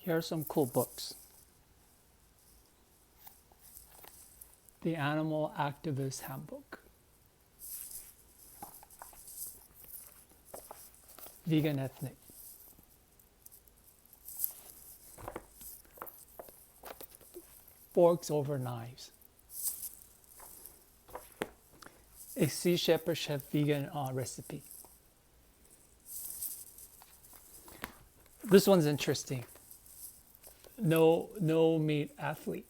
Here are some cool books. The Animal Activist Handbook. Vegan Ethnic. Forks Over Knives. A Sea Shepherd Chef vegan recipe. This one's interesting. No meat athlete.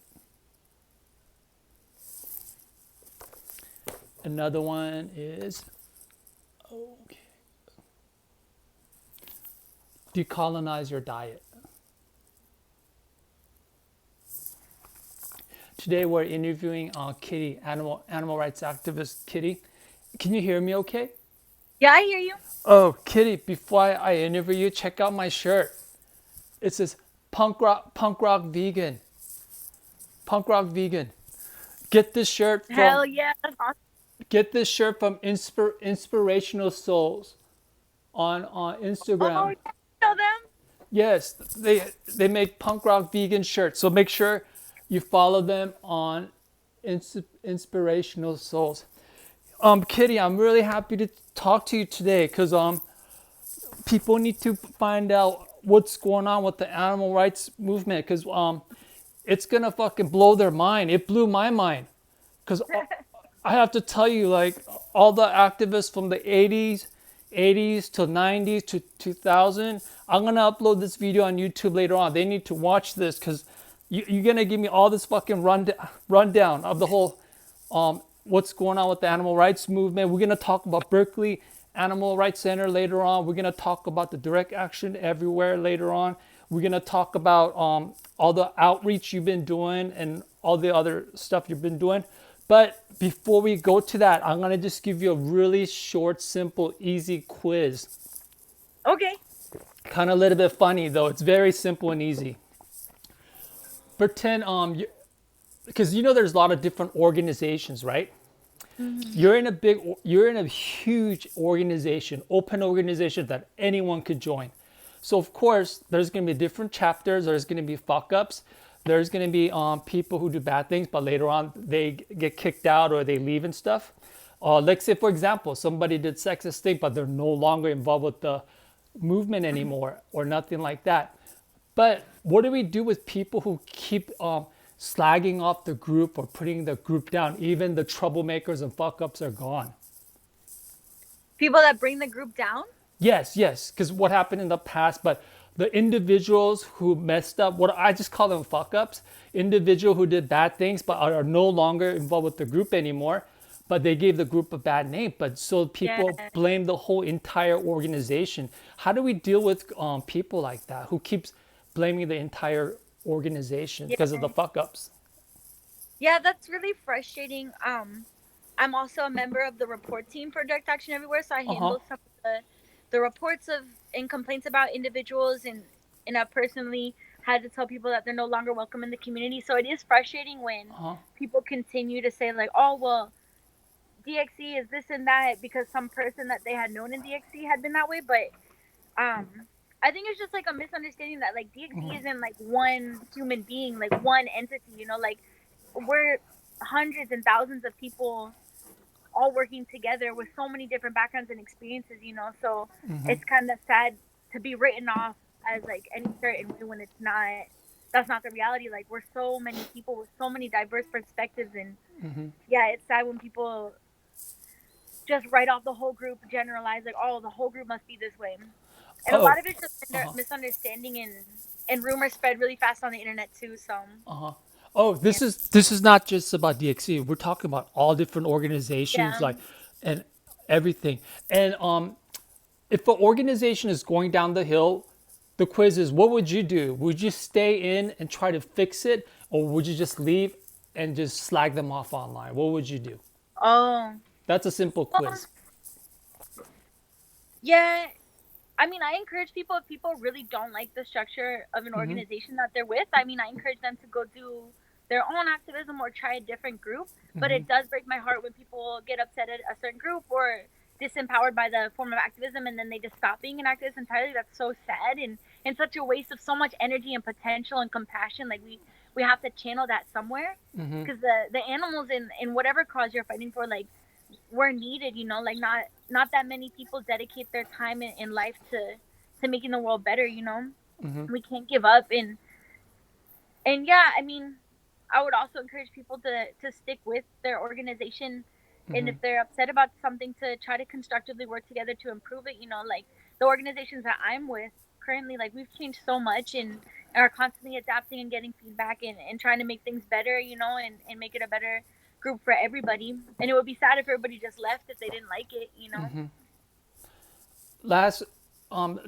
Another one is decolonize your diet. Today we're interviewing Kitty, animal rights activist Kitty. Can you hear me okay? Yeah, I hear you. Oh, Kitty, before I interview you, check out my shirt. It says punk rock vegan. Punk rock vegan. Get this shirt from Hell yeah, that's awesome. Inspirational Souls on Oh, Instagram. yeah, you know them? Yes, they make punk rock vegan shirts. So make sure you follow them on Inspirational Souls. Kitty, I'm really happy to talk to you today because people need to find out what's going on with the animal rights movement because it's gonna fucking blow their mind. It blew my mind because I have to tell you, like all the activists from the 80s to 90s to 2000. I'm gonna upload this video on YouTube later on. They need to watch this because you're gonna give me all this fucking rundown of the whole what's going on with the animal rights movement. We're gonna talk about Berkeley Animal Rights Center later on. We're gonna talk about the direct action everywhere later on. We're gonna talk about all the outreach you've been doing and all the other stuff you've been doing. But before we go to that, I'm gonna just give you a really short, simple, easy quiz. Okay. Kind of a little bit funny though. It's very simple and easy. Pretend because you know there's a lot of different organizations, right? Hmm. You're in a huge organization, open organization that anyone could join. So of course, there's going to be different chapters. There's going to be fuck ups. There's going to be people who do bad things, but later on they get kicked out or they leave and stuff. Let's say, for example, somebody did sexist thing, but they're no longer involved with the movement anymore or nothing like that. But what do we do with people who keep slagging off the group or putting the group down? Even the troublemakers and fuck ups are gone. People that bring the group down? Yes, because what happened in the past, but the individuals who messed up, what I just call them fuck ups, individual who did bad things but are no longer involved with the group anymore, but they gave the group a bad name. But so Yeah. people blame the whole entire organization. How do we deal with people like that who keeps blaming the entire organization because of Yeah. the fuck ups? Yeah, that's really frustrating. I'm also a member of the report team for Direct Action Everywhere, so I Uh huh. handle some of the reports of and complaints about individuals, and I personally had to tell people that they're no longer welcome in the community. So it is frustrating when Uh huh. people continue to say like, "Oh, well, DXC is this and that," because some person that they had known in DXC had been that way. But I think it's just like a misunderstanding that like DXC isn't like one human being, like one entity. Like we're hundreds and thousands of people all working together with so many different backgrounds and experiences. So it's kind of sad to be written off as like any certain way when it's not. That's not the reality. Like we're so many people with so many diverse perspectives, and yeah, it's sad when people just write off the whole group, generalize like, oh, the whole group must be this way, and a Oh. lot of it's just Uh huh. misunderstanding, and rumors spread really fast on the internet too. So Oh, yeah, this is not just about DXC. We're talking about all different organizations, yeah, like and everything. And if an organization is going down the hill, the quiz is, what would you do? Would you stay in and try to fix it, or would you just leave and just slag them off online? What would you do? oh, That's a simple well, quiz. yeah. I mean, I encourage people, if people really don't like the structure of an organization that they're with, I mean, I encourage them to go do their own activism or try a different group. But it does break my heart when people get upset at a certain group, or disempowered by the form of activism, and then they just stop being an activist entirely. That's so sad, and such a waste of so much energy and potential and compassion. Like we have to channel that somewhere, Mm-hmm. because the animals in whatever cause you're fighting for, like, we're needed. Like, not that many people dedicate their time in life to making the world better. Mm-hmm. We can't give up. And yeah, I mean, I would also encourage people to stick with their organization, and Mm-hmm. if they're upset about something, to try to constructively work together to improve it. Like the organizations that I'm with currently, like, we've changed so much, and are constantly adapting and getting feedback, and trying to make things better, and make it a better group for everybody. And it would be sad if everybody just left if they didn't like it. Last,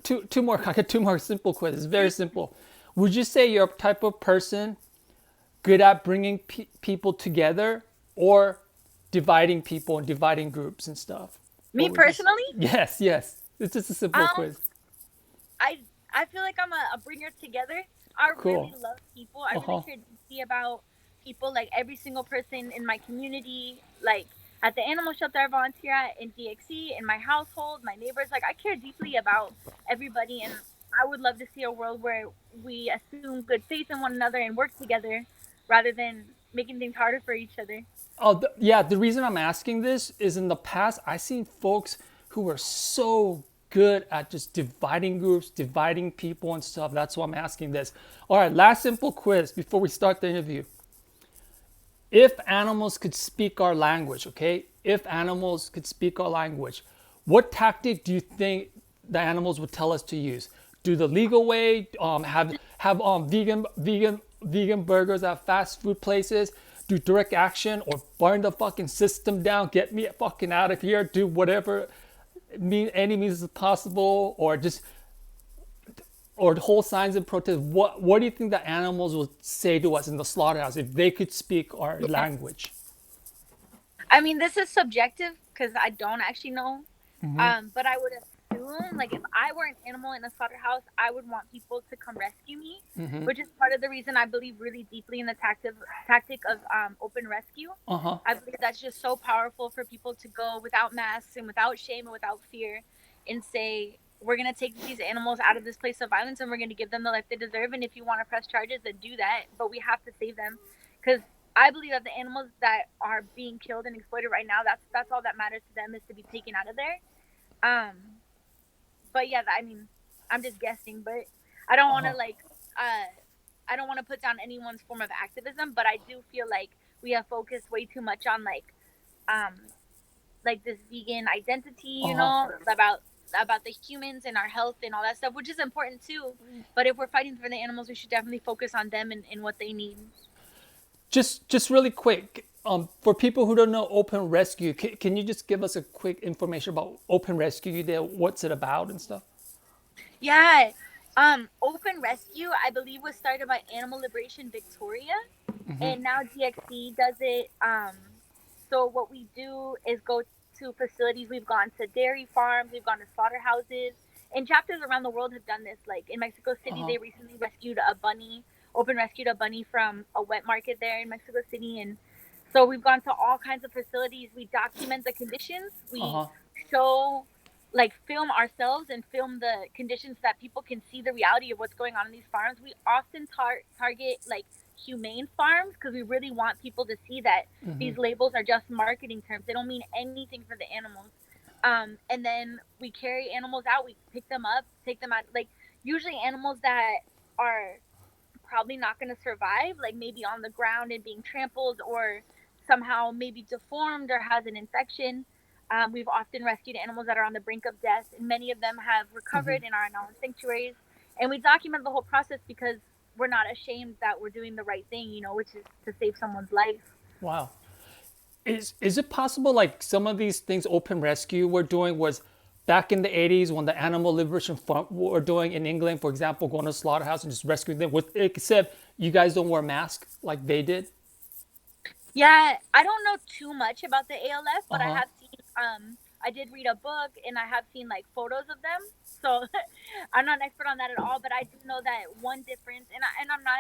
two more. I got two more simple quizzes. Very simple. Would you say you're a type of person good at bringing people together, or dividing people and dividing groups and stuff? Me What would you say? personally, Yes, yes. It's just a simple um quiz. I I feel like I'm a bringer together. I really Cool. love people. I Uh really huh. care deeply about people. Like every single person in my community, like at the animal shelter I volunteer at, in DXC, in my household, my neighbors. Like, I care deeply about everybody, and I would love to see a world where we assume good faith in one another and work together, rather than making things harder for each other. Oh, yeah. The reason I'm asking this is in the past, I've seen folks who were so good at just dividing groups, dividing people and stuff. That's why I'm asking this. All right, last simple quiz before we start the interview. If animals could speak our language, okay? If animals could speak our language, what tactic do you think the animals would tell us to use? Do the legal way? Have vegan burgers at fast food places? Do direct action, or burn the fucking system down? Get me fucking out of here. Do whatever any means is possible, or just or hold signs and protest. What do you think the animals would say to us in the slaughterhouse if they could speak our Yeah. language? I mean, this is subjective because I don't actually know. But I would assume, like, if I were an animal in a slaughterhouse, I would want people to come rescue me, which is part of the reason I believe really deeply in the tactic of open rescue. Uh huh. I believe that's just so powerful for people to go without masks and without shame and without fear, and say, we're going to take these animals out of this place of violence, and we're going to give them the life they deserve. And if you want to press charges, then do that. But we have to save them, because I believe that the animals that are being killed and exploited right now, that's all that matters to them, is to be taken out of there. Um, but yeah, I mean, I'm just guessing, but I don't Uh want huh. to, like, uh, I don't want to put down anyone's form of activism, but I do feel like we have focused way too much on, um, like, this vegan identity, Uh huh. about the humans and our health and all that stuff, which is important too. But if we're fighting for the animals, we should definitely focus on them and what they need. Just really quick. For people who don't know open rescue, can you just give us a quick information about open rescue there? What's it about and stuff? Yeah. Open Rescue, I believe, was started by Animal Liberation Victoria, and now DXC does it. So what we do is go to facilities. We've gone to dairy farms, we've gone to slaughterhouses, and chapters around the world have done this. Like in Mexico Uh City, huh. they recently rescued a bunny, open rescued a bunny from a wet market there in Mexico City, and so we've gone to all kinds of facilities. We document the conditions. Uh We huh. show, like, film ourselves and film the conditions, that people can see the reality of what's going on in these farms. We often target, like, humane farms, because we really want people to see that these labels are just marketing terms. They don't mean anything for the animals. And then we carry animals out. We pick them up, take them out. Like, usually animals that are probably not going to survive, like maybe on the ground and being trampled, or somehow maybe deformed or has an infection. We've often rescued animals that are on the brink of death, and many of them have recovered and are now in sanctuaries. And we document the whole process because we're not ashamed that we're doing the right thing, which is to save someone's life. Wow. Is it possible like some of these things open rescue we're doing was back in the 80s when the animal liberation front were doing in England, for example, going to a slaughterhouse and just rescuing them with, except you guys don't wear masks like they did? Yeah, I don't know too much about the ALF, but I Uh-huh. have seen, I did read a book, and I have seen, like, photos of them. So I'm not an expert on that at all, but I do know that one difference, and I'm not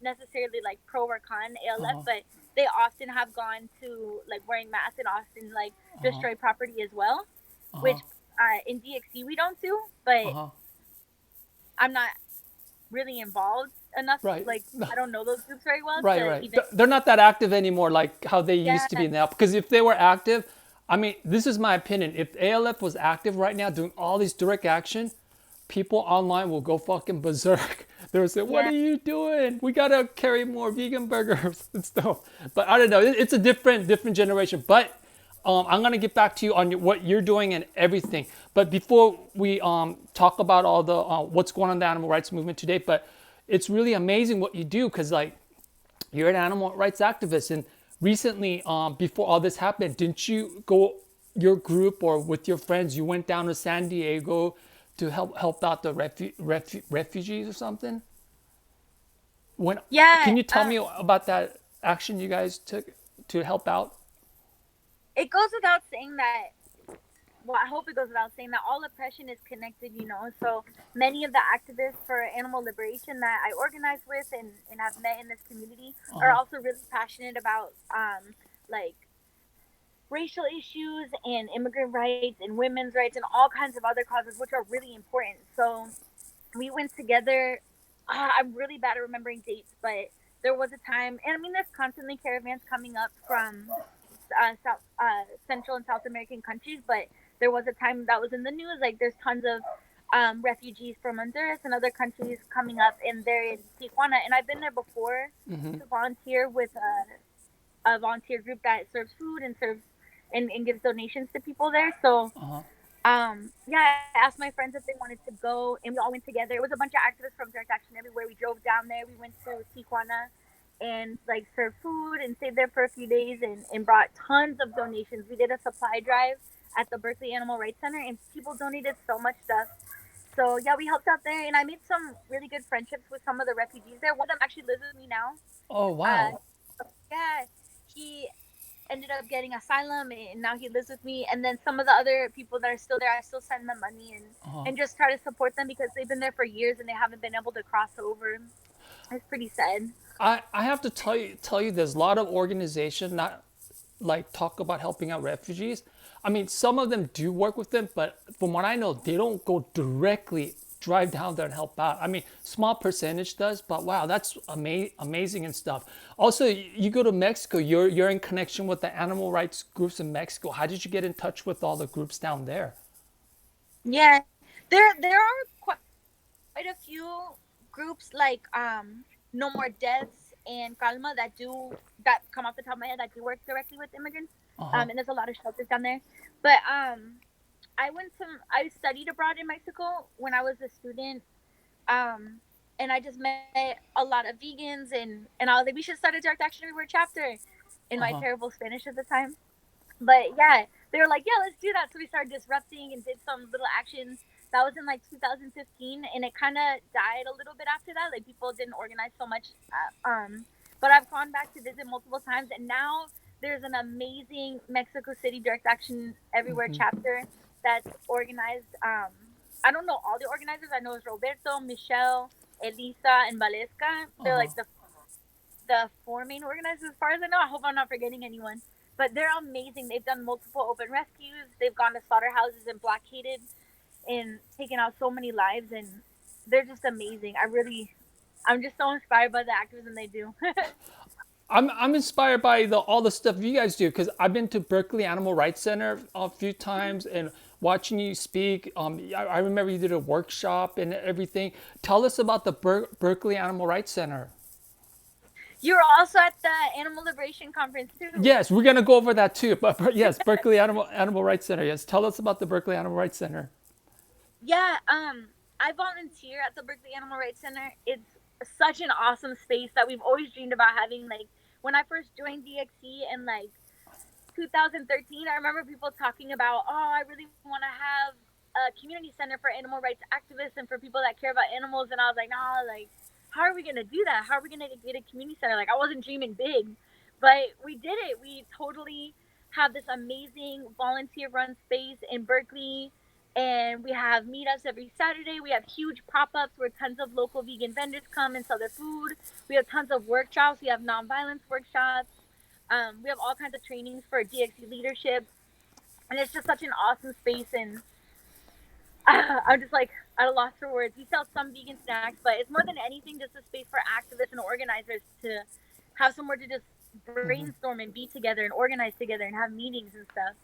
necessarily, like, pro or con ALF, Uh-huh. but they often have gone to, like, wearing masks, and often, like, destroy property as well. Uh-huh. which in DXC we don't do, but Uh-huh. I'm not really involved enough. Right. Like I don't know those groups very well Right, to right. even. They're not that active anymore like how they used to Yeah, be now. Because if they were active, I mean, this is my opinion. If ALF was active right now doing all these direct action, people online will go fucking berserk. They'll say, "What yeah, are you doing? We gotta carry more vegan burgers and stuff." But I don't know. It's a different generation. But I'm gonna get back to you on what you're doing and everything. But before we talk about all the what's going on in the animal rights movement today, but it's really amazing what you do because like you're an animal rights activist, and recently, before all this happened, didn't you go your group or with your friends? You went down to San Diego to help out the refugees or something. When yeah. can you tell me about that action you guys took to help out? It goes without saying that. Well, I hope it goes without saying that all oppression is connected. So many of the activists for animal liberation that I organize with and have met in this community Uh are huh. also really passionate about like racial issues and immigrant rights and women's rights and all kinds of other causes, which are really important. So we went together. I'm really bad at remembering dates, but there was a time, and I mean, there's constantly caravans coming up from Central and South American countries, but there was a time that was in the news. Like, there's tons of refugees from Honduras and other countries coming up, and they're in Tijuana. And I've been there before Mm-hmm. to volunteer with a volunteer group that serves food and serves and gives donations to people there. So Uh huh. yeah, I asked my friends if they wanted to go, and we all went together. It was a bunch of activists from Direct Action everywhere. We drove down there. We went to Tijuana and like served food and stayed there for a few days and brought tons of donations. We did a supply drive at the Berkeley Animal Rights Center, and people donated so much stuff. So yeah, we helped out there, and I made some really good friendships with some of the refugees there. One of them actually lives with me now. Oh Uh, wow. yeah, he ended up getting asylum and now he lives with me, and then some of the other people that are still there, I still send them money Uh huh. and just try to support them because they've been there for years and they haven't been able to cross over. It's pretty sad. I have to tell you there's a lot of organizations not like talk about helping out refugees. I mean, some of them do work with them, but from what I know, they don't go directly drive down there and help out. I mean, small percentage does, but wow, that's amazing and stuff. Also, you go to Mexico, you're in connection with the animal rights groups in Mexico. How did you get in touch with all the groups down there? Yeah, there are quite a few groups like No More Deaths and Calma that come off the top of my head that do work directly with immigrants. Uh huh. And there's a lot of shelters down there. But I studied abroad in Mexico when I was a student. Um, and I just met a lot of vegans, and I was like, we should start a direct action everywhere chapter in Uh my huh. terrible Spanish at the time. But yeah, they were like, yeah, let's do that. So we started disrupting and did some little actions. That was in like 2015, and it kind of died a little bit after that. Like people didn't organize so much. But I've gone back to visit multiple times, and now there's an amazing Mexico City Direct Action Everywhere chapter that's organized. I don't know all the organizers. I know it's Roberto, Michelle, Elisa, and Valesca. Uh They're huh. like the four main organizers as far as I know. I hope I'm not forgetting anyone. But they're amazing. They've done multiple open rescues. They've gone to slaughterhouses and blockaded and taken out so many lives, and they're just amazing. I'm just so inspired by the activism they do. I'm inspired by the all the stuff you guys do because I've been to Berkeley Animal Rights Center a few times and watching you speak. I remember you did a workshop and everything. Tell us about the Berkeley Animal Rights Center. You were also at the Animal Liberation Conference too. Yes, we're gonna go over that too. But yes, Berkeley Animal Rights Center. Yes, tell us about the Berkeley Animal Rights Center. Yeah, I volunteer at the Berkeley Animal Rights Center. It's such an awesome space that we've always dreamed about having. Like when I first joined DXC and like 2013, I remember people talking about, oh, I really want to have a community center for animal rights activists and for people that care about animals. And I was like, nah, like, how are we going to do that? How are we going to get a community center? Like, I wasn't dreaming big, but we did it. We totally have this amazing volunteer run space in Berkeley. And we have meetups every Saturday. We have huge pop ups where tons of local vegan vendors come and sell their food. We have tons of workshops. We have nonviolence workshops. We have all kinds of trainings for DXC leadership. and it's just such an awesome space. And I'm just like at a loss for words. We sell some vegan snacks, but it's more than anything just a space for activists and organizers to have somewhere to just brainstorm and be together and organize together and have meetings and stuff.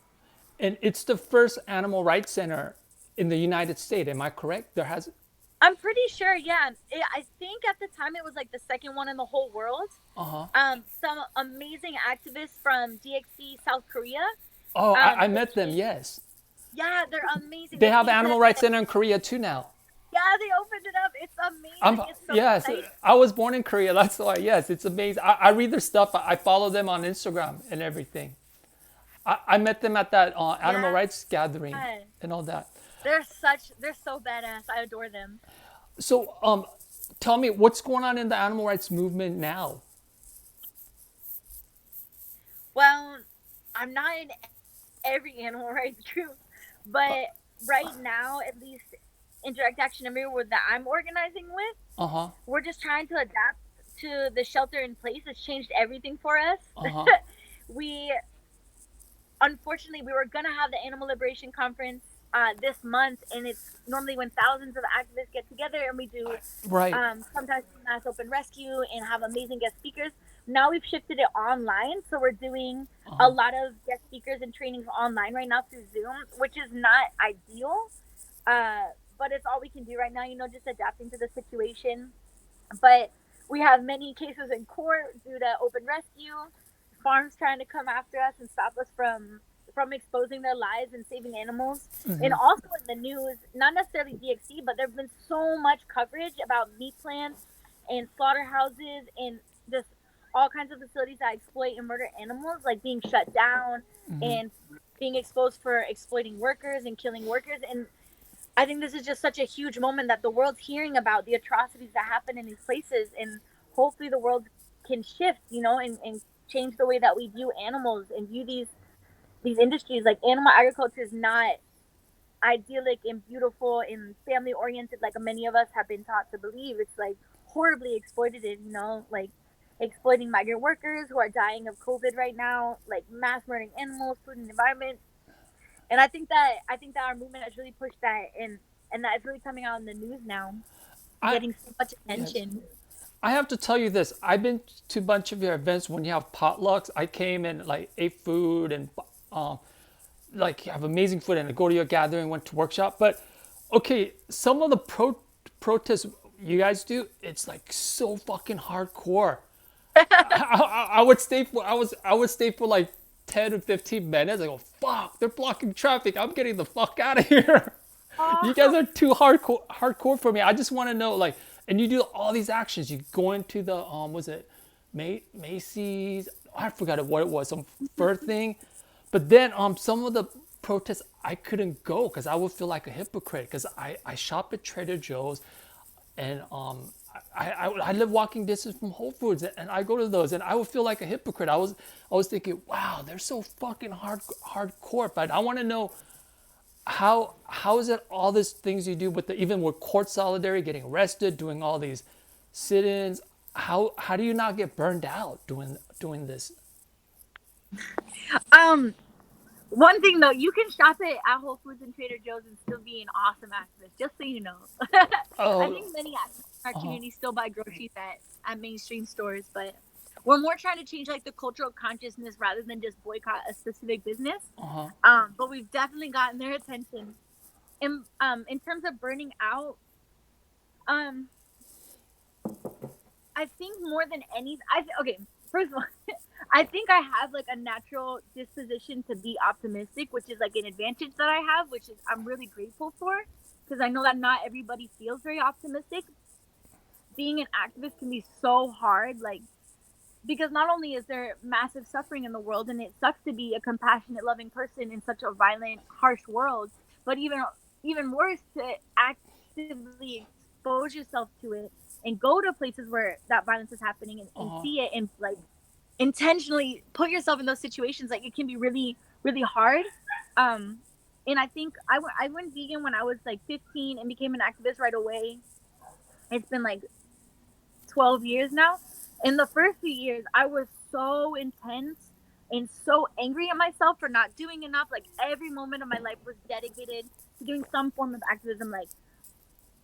And it's the first animal rights center in the United States. Am I correct? There has. I'm pretty sure, yeah. I think at the time it was like the second one in the whole world. Uh huh. Some amazing activists from DXC South Korea. Oh, I They met them. came. Yes, Yeah, they're amazing. they They have came to. animal rights center in Korea too now. Yeah, they opened it up. It's I'm amazing. It's so yes, exciting. I was born in Korea. That's why. Yes, it's amazing. I read their stuff. I follow them on Instagram and everything. I met them at that animal Yeah, rights gathering and all that. they're so badass. I adore them. So, tell me what's going on in the animal rights movement now. Well, I'm not in every animal rights group, but right now, at least in direct action everywhere that I'm organizing with, Uh huh. we're just trying to adapt to the shelter in place. It's changed everything for us. Uh huh. We unfortunately we were gonna have the animal liberation conference this month, and it's normally when thousands of activists get together and we do Right. sometimes mass open rescue and have amazing guest speakers. Now we've shifted it online, so we're doing Uh a huh. lot of guest speakers and trainings online right now through Zoom, which is not ideal, uh, but it's all we can do right now. Just adapting to the situation. But we have many cases in court due to open rescue, farms trying to come after us and stop us from exposing their lives and saving animals. And also in the news, not necessarily DXC, but there's been so much coverage about meat plants and slaughterhouses and just all kinds of facilities that exploit and murder animals, like being shut down and being exposed for exploiting workers and killing workers. And I think this is just such a huge moment that the world's hearing about the atrocities that happen in these places, and hopefully the world can shift, and change the way that we view animals and view these industries. Like animal agriculture is not idyllic and beautiful and family oriented like many of us have been taught to believe. It's like horribly exploitative, like exploiting migrant workers who are dying of COVID right now, like mass murdering animals, food and environment. And I think that our movement has really pushed that, and that is really coming out in the news now, I getting so much yes. attention. I have to tell you this. I've been to a bunch of your events when you have potlucks. I came and like ate food and um, like have amazing food and I go to your gathering, went to workshop. But okay, some of the protests you guys do, it's like so fucking hardcore. I would stay for I would stay for like 10 to 15 minutes. I go, fuck, they're blocking traffic. I'm getting the fuck out of here. You guys Oh, are too hardcore for me. I just want to know like, and you do all these actions. You go into the was it Macy's? I forgot what it was, some fur thing. But then some of the protests I couldn't go because I would feel like a hypocrite because I shop at Trader Joe's and I live walking distance from Whole Foods and I go to those and I would feel like a hypocrite. I was thinking, wow, they're so fucking hardcore. But I want to know how is it all these things you do with the even with court solidarity, getting arrested, doing all these sit-ins. How do you not get burned out doing this? um, one thing though, you can shop it at Whole Foods and Trader Joe's and still be an awesome activist. Just so you know, I Oh, think many activists in our community still buy groceries at mainstream stores, but we're more trying to change like the cultural consciousness rather than just boycott a specific business. But we've definitely gotten their attention. In terms of burning out, um, I think more than any, okay. First of all, I think I have like a natural disposition to be optimistic, which is like an advantage that I have, which is I'm really grateful for, because I know that not everybody feels very optimistic. Being an activist can be so hard, like because not only is there massive suffering in the world, and it sucks to be a compassionate, loving person in such a violent, harsh world, but even worse to actively expose yourself to it and go to places where that violence is happening and see it and like intentionally put yourself in those situations. Like it can be really really hard. um and I think I went vegan when I was like 15 and became an activist right away. It's been like 12 years now. In the first few years, I was so intense and so angry at myself for not doing enough. Like every moment of my life was dedicated to doing some form of activism. Like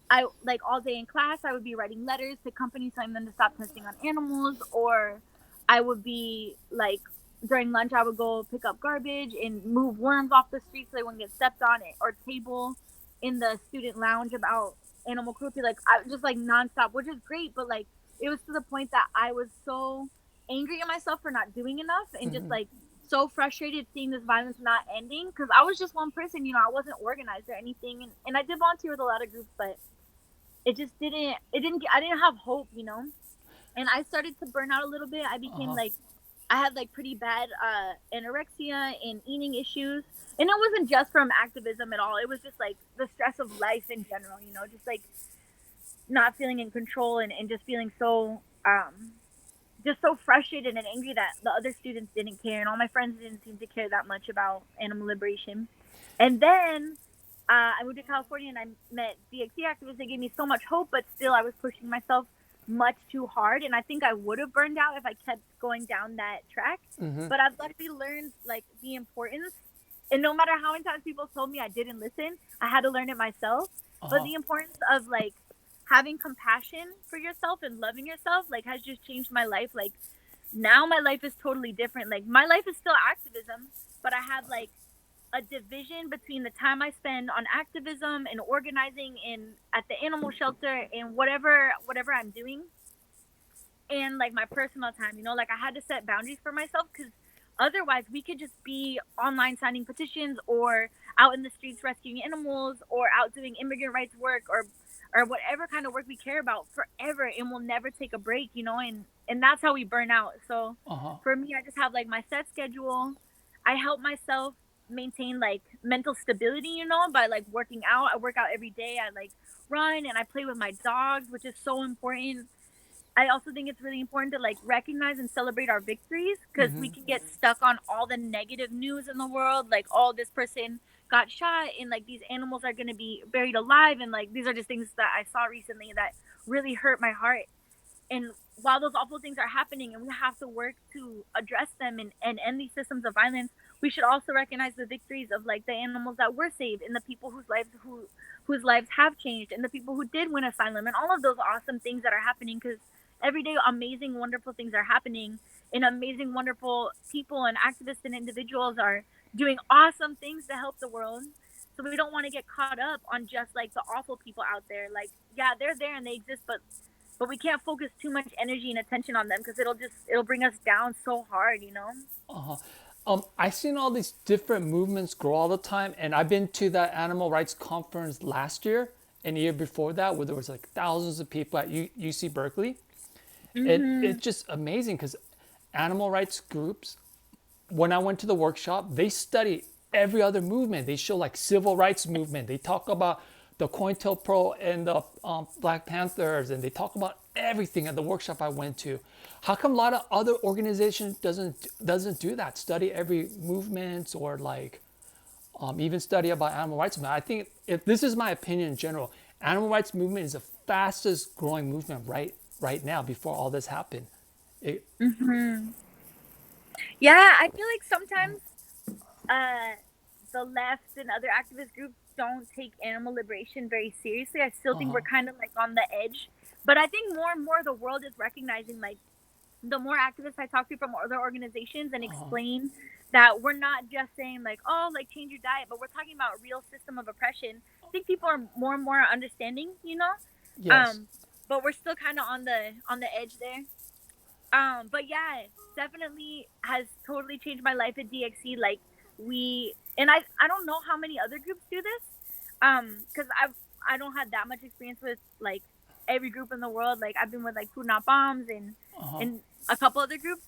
I like all day in class, I would be writing letters to companies telling them to stop testing on animals, or I would be like during lunch, I would go pick up garbage and move worms off the street so they wouldn't get stepped on it, or table in the student lounge about animal cruelty. Like I just like nonstop, which is great, but like it was to the point that I was so angry at myself for not doing enough and just like so frustrated seeing this violence not ending because I was just one person, you know, I wasn't organized or anything, and I did volunteer with a lot of groups, but I didn't have hope, you know. And I started to burn out a little bit. I became Uh-huh. like I had like pretty bad anorexia and eating issues. And it wasn't just from activism at all. It was just like the stress of life in general, you know, just like not feeling in control and just feeling so just so frustrated and angry that the other students didn't care and all my friends didn't seem to care that much about animal liberation. And then I moved to California and I met DXC activists. They gave me so much hope, but still I was pushing myself much too hard. And I think I would have burned out if I kept going down that track. But I've luckily learned like the importance. And no matter how many times people told me I didn't listen, I had to learn it myself. But Uh-huh. the importance of like having compassion for yourself and loving yourself like has just changed my life. Like now my life is totally different. Like my life is still activism, but I have like a division between the time I spend on activism and organizing in at the animal shelter and whatever I'm doing and like my personal time, you know, like I had to set boundaries for myself because otherwise we could just be online signing petitions or out in the streets rescuing animals or out doing immigrant rights work or whatever kind of work we care about forever and we'll never take a break, you know, and that's how we burn out. So Uh-huh. for me, I just have like my set schedule. I help myself maintain like mental stability, you know, by like working out. I work out every day. I like run and I play with my dogs, which is so important. I also think it's really important to like recognize and celebrate our victories because we can get stuck on all the negative news in the world, like oh this person got shot and like these animals are going to be buried alive and like these are just things that I saw recently that really hurt my heart. And while those awful things are happening and we have to work to address them and end these systems of violence, we should also recognize the victories of like the animals that were saved and the people whose lives have changed and the people who did win asylum and all of those awesome things that are happening because every day amazing wonderful things are happening and amazing wonderful people and activists and individuals are doing awesome things to help the world. So we don't want to get caught up on just like the awful people out there. Like yeah, they're there and they exist, but we can't focus too much energy and attention on them because it'll bring us down so hard, you know. I've seen all these different movements grow all the time, and I've been to that animal rights conference last year and the year before that, where there was like thousands of people at UC Berkeley. And Mhm. it's just amazing because animal rights groups, when I went to the workshop, they study every other movement. They show like civil rights movement. They talk about the COINTELPRO and the Black Panthers, and they talk about everything at the workshop I went to. How come a lot of other organizations doesn't do that? Study every movement or like even study about animal rights movement. I think if this is my opinion in general, animal rights movement is the fastest growing movement right now before all this happened. It, Mhm. Yeah, I feel like sometimes uh the left and other activist groups don't take animal liberation very seriously. I still think we're kind of like on the edge, but I think more and more the world is recognizing like the more activists I talk to from other organizations and explain that we're not just saying like, oh, like change your diet, but we're talking about a real system of oppression. I think people are more and more understanding, you know. yes. Um, but we're still kind of on the edge there. But yeah, definitely has totally changed my life at DXC. Like we and I don't know how many other groups do this. Because I don't have that much experience with like every group in the world. Like I've been with like Food Not Bombs and a couple other groups.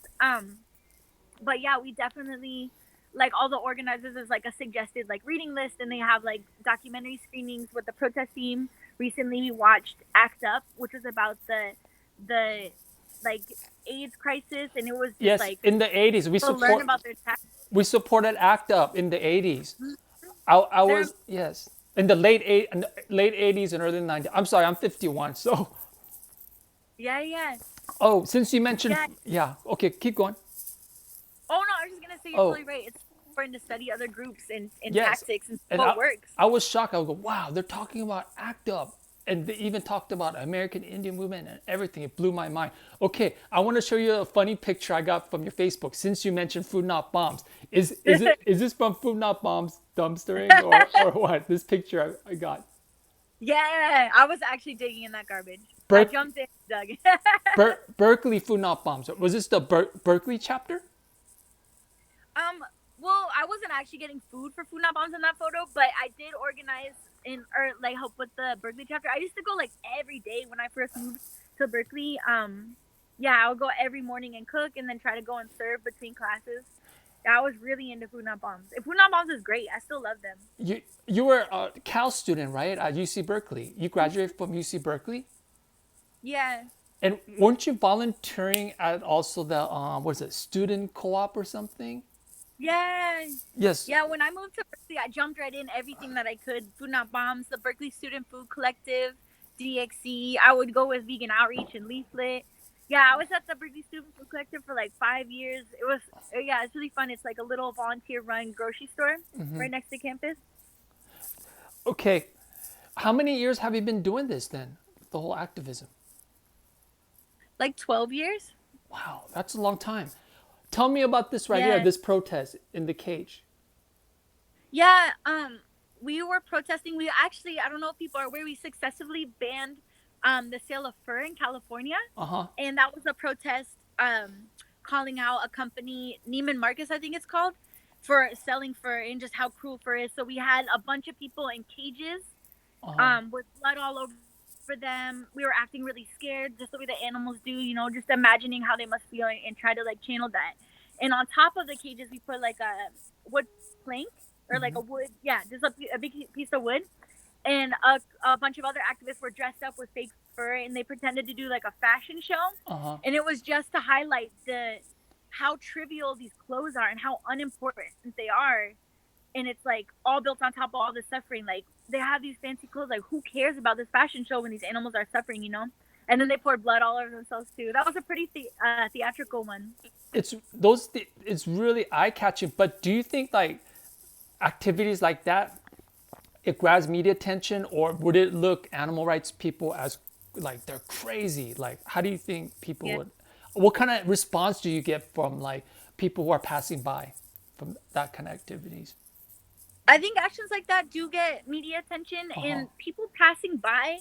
But yeah, we definitely like all the organizers is like a suggested like reading list and they have like documentary screenings with the protest team. Recently we watched Act Up, which was about the like AIDS crisis and it was just Yes, like in the 80s, to learn about their we supported ACT UP in the 80s. tactics. I They're was, yes, in the late 80s and early 90s. I'm sorry, I'm 51. So, yeah, yeah. oh, since you mentioned, Yeah. yeah, okay, keep going. Oh no, I was just gonna so you're Oh, totally right. It's important to study other groups and yes. tactics and And what works. I was shocked. I was go, wow, they're talking about ACT UP. And they even talked about American Indian movement and everything. It blew my mind. Okay, I want to show you a funny picture I got from your Facebook since you mentioned Food Not Bombs. Is this from Food Not Bombs dumpstering or what? This picture I got. Yeah, I was actually digging in that garbage. I Berk, jumped in, dug. Berkeley Food Not Bombs. Was this the Berkeley chapter? um, well, I wasn't actually getting food for food not bombs in that photo, but I did organize in or like help with the Berkeley chapter. I used to go like every day when I first moved to Berkeley. Yeah, I would go every morning and cook, and then try to go and serve between classes. I was really into food not bombs. And food not bombs is great. I still love them. You were a Cal student, right? At UC Berkeley. You graduated from UC Berkeley? Yeah. And weren't you volunteering at also the what is it, student co-op or something? Yeah. Yes. Yeah, when I moved to Berkeley, I jumped right in everything that I could. Food Not Bombs, the Berkeley Student Food Collective, DXC. I would go with Vegan Outreach and Leaflet. Yeah, I was at the Berkeley Student Food Collective for like 5 years. It was, yeah, it's really fun. It's like a little volunteer run grocery store right next to campus. Okay. How many years have you been doing this then? The whole activism. Like 12 years? Wow, that's a long time. Tell me about this right here, Yeah. this protest in the cage. Yeah, we were protesting. We actually, I don't know if people are aware, we successfully banned the sale of fur in California. Uh huh. And that was a protest calling out a company, Neiman Marcus, I think it's called, for selling fur and just how cruel fur is. So we had a bunch of people in cages Uh huh. with blood all over them. We were acting really scared, just the way the animals do, you know, just imagining how they must feel and try to like channel that. And on top of the cages, we put like a wood plank or like a wood, yeah, just a big piece of wood. And a bunch of other activists were dressed up with fake fur and they pretended to do like a fashion show. Uh huh. And it was just to highlight the how trivial these clothes are and how unimportant they are. And it's like all built on top of all the suffering. Like they have these fancy clothes. Like who cares about this fashion show when these animals are suffering, you know? And then they poured blood all over themselves too. That was a pretty theatrical one. It's those. It's really eye catching. But do you think like activities like that it grabs media attention, or would it look animal rights people as like they're crazy? Like, how do you think people Yeah. would? What kind of response do you get from like people who are passing by from that kind of activities? I think actions like that do get media attention Uh huh. and people passing by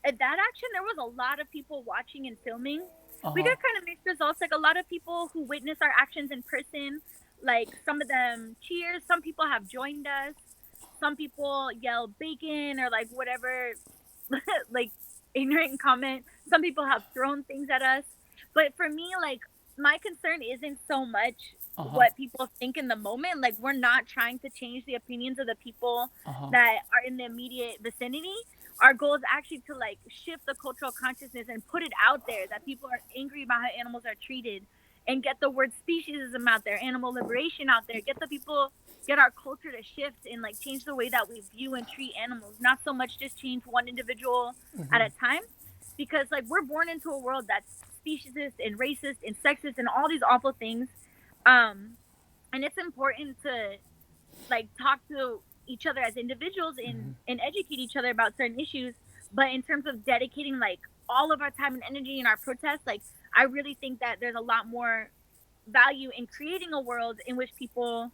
at that action, there was a lot of people watching and filming. Uh We huh. got kind of mixed results. Like a lot of people who witness our actions in person, like some of them cheers. Some people have joined us. Some people yell bacon or like whatever, like ignorant comment. Some people have thrown things at us. But for me, like my concern isn't so much Uh huh. what people think in the moment. Like we're not trying to change the opinions of the people Uh huh. that are in the immediate vicinity. Our goal is actually to like shift the cultural consciousness and put it out there that people are angry about how animals are treated and get the word speciesism out there, animal liberation out there, get our culture to shift and like change the way that we view and treat animals, not so much just change one individual at a time. Because like we're born into a world that's speciesist and racist and sexist and all these awful things. Um and it's important to like talk to each other as individuals and educate each other about certain issues. But in terms of dedicating like all of our time and energy in our protests, like I really think that there's a lot more value in creating a world in which people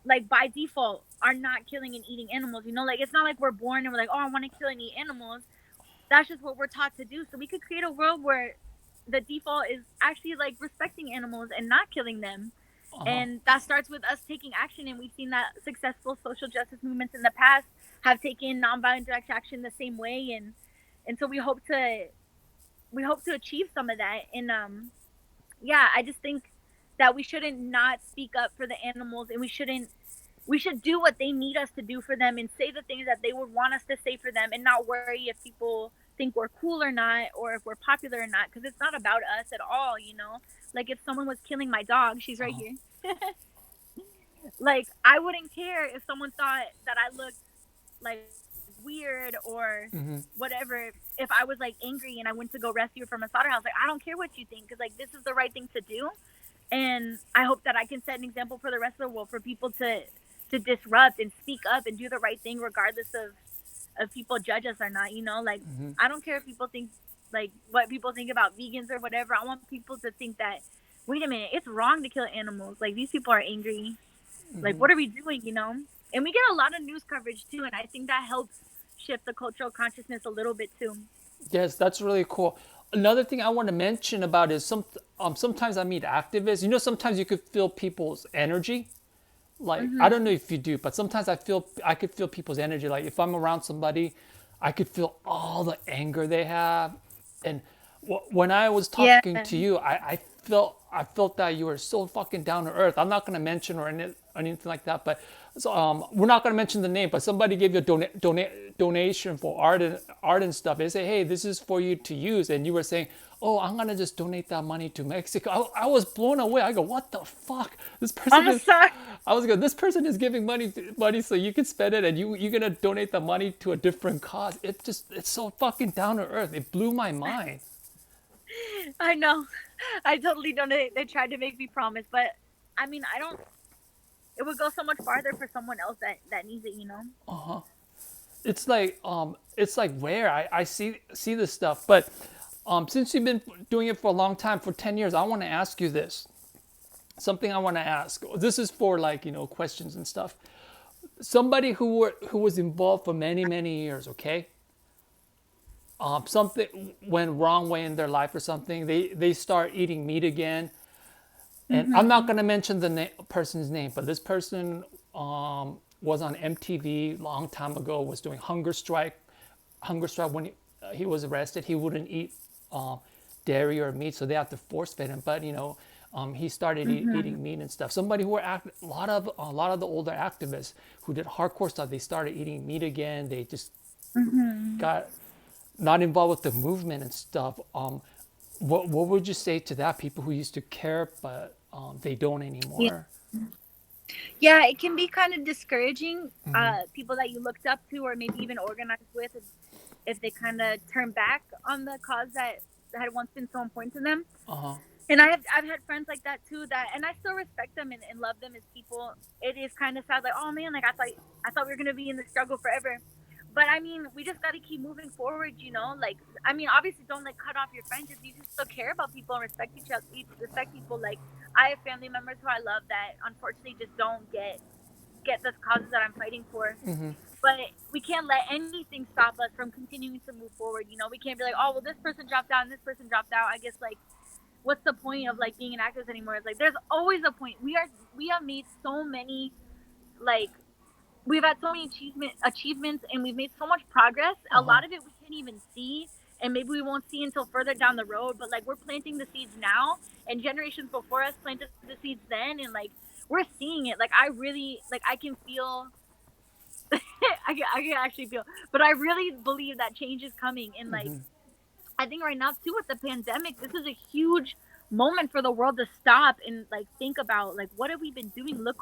like by default are not killing and eating animals. You know, like it's not like we're born and we're like, oh, I want to kill and eat animals. That's just what we're taught to do. So we could create a world where the default is actually like respecting animals and not killing them. Uh huh. And that starts with us taking action. And we've seen that successful social justice movements in the past have taken nonviolent direct action the same way. And so we hope to achieve some of that. And yeah, I just think that we shouldn't not speak up for the animals, and we should do what they need us to do for them and say the things that they would want us to say for them and not worry if people think we're cool or not or if we're popular or not, because it's not about us at all, you know. Like if someone was killing my dog, she's right here, like I wouldn't care if someone thought that I looked like weird or whatever. If I was like angry and I went to go rescue her from a slaughterhouse, like I don't care what you think, because like this is the right thing to do. And I hope that I can set an example for the rest of the world, for people to disrupt and speak up and do the right thing, regardless of if people judge us or not. Like, I don't care if people think, like, what people think about vegans or whatever. I want people to think that, wait a minute, it's wrong to kill animals. Like, these people are angry. Like, what are we doing? And we get a lot of news coverage too, and I think that helps shift the cultural consciousness a little bit too. Yes, that's really cool. Another thing I want to mention about is sometimes I meet activists. Sometimes you could feel people's energy. Like I don't know Mhm. if you do, but sometimes I could feel people's energy. Like if I'm around somebody, I could feel all the anger they have. And when I was Yeah. talking to you, I felt that you were so fucking down to earth. I'm not gonna mention anything like that, but so, we're not gonna mention the name. But somebody gave you a donation for art and stuff. They say, hey, this is for you to use, and you were saying, oh, I'm gonna just donate that money to Mexico. I was blown away. I go, what the fuck? This person I'm is. sorry. I was going. This person is giving money so you can spend it, and you're gonna donate the money to a different cause. It's so fucking down to earth. It blew my mind. I know. I totally don't. They tried to make me promise, but I mean, I don't. It would go so much farther for someone else that needs it. It's like rare. I see this stuff, but since you've been doing it for a long time, for 10 years, I want to ask you this. Something I want to ask. This is for like questions and stuff. Somebody who was involved for many years. Okay, something went wrong way in their life or something. They start eating meat again, and I'm not Mhm. going to mention the person's name, but this person was on MTV long time ago. Was doing hunger strike when he was arrested. He wouldn't eat uh, dairy or meat, so they had to force feed him. But he started eating Mhm. meat and stuff. Somebody who were a lot of the older activists who did hardcore stuff. They started eating meat again. They just Mhm. got not involved with the movement and stuff. What would you say to that? People who used to care, but they don't Yeah. anymore. Yeah, it can be kind of discouraging. People that you looked up to, or maybe even organized with, if they kind of turn back on the cause that had once been so important to them. Uh huh. And I've had friends like that too. And I still respect them and love them as people. It is kind of sad, like, oh man, like I thought we were gonna be in the struggle forever. But I mean, we just got to keep moving forward. Like, I mean, obviously, don't like cut off your friendships. You can still care about people and respect each other, respect people. Like, I have family members who I love that unfortunately just don't get the causes that I'm fighting for. But we can't let anything stop us from continuing to move forward. We can't be like, oh well, this person dropped out and this person dropped out. I guess, like, what's the point of like being an activist anymore? It's like there's always a point. We have made so many, like, we've had so many achievements, and we've made so much progress. Uh A huh. lot of it we can't even see, and maybe we won't see until further down the road. But like, we're planting the seeds now, and generations before us planted the seeds then, and like, we're seeing it. Like, I really, like, I can feel. I can actually feel, but I really believe that change is coming. And like, I think right now too, with the pandemic, this is a huge moment for the world to stop and like think about, like, what have we been doing? Look